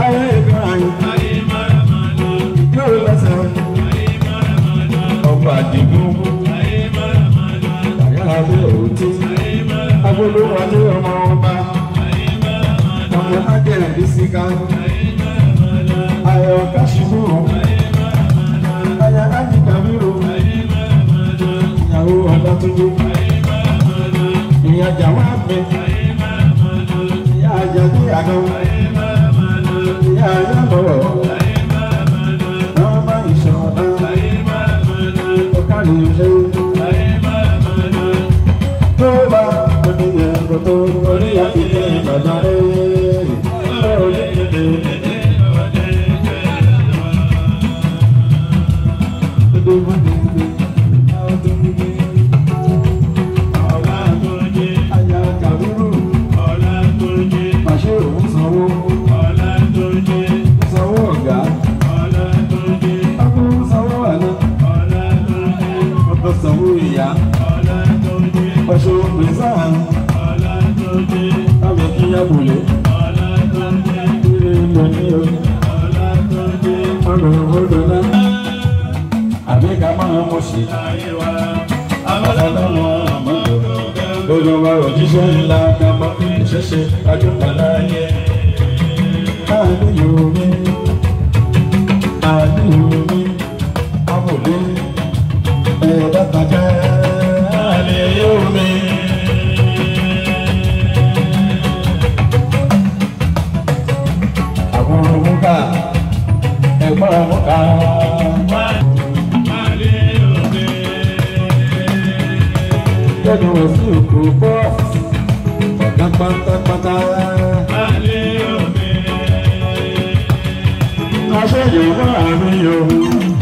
ayé kan yóò lẹ́sẹ̀ ọba àdìgún àyà abẹ́ òtí agbólówálé ọmọ ọba ọmọ ajẹ́rẹ̀ bí síká ayọ̀ kàṣíbù ayà ájìkàmírò ìyàwó ọ̀dọ́túndú ìyá jàwá pẹ́ ìyá àjàdí àná ìyá àyàbọ̀ ọmọ ìṣọ̀dá ọ̀kàlì ìṣe tó bá oníyẹ kòtò orí àfihàn ìbàdàn rẹ̀ lórí ìdè. Ọ̀ṣọ́ pẹ̀sán àmì kíyàbùlé ìrìnlẹ̀ ní ọ̀nà ọ̀dọ̀ náà àbíká máa mọ̀ sí àbálọ́wọ́ àmọ́dọ̀ olùwà òjíṣẹ́ ńlá kábọ̀ ìṣẹ́ṣẹ́ àjọpàláyé àníyòmí àmúlé ẹ̀ẹ́dàtàjẹ́ àníyòmí. Àwọn ọmọkà ẹ̀gbọ́n ọmọkà lẹ́nu rẹ̀ sí òkú bọ́ ọ̀gá pátápátá. Aṣèjọba àmì yòó.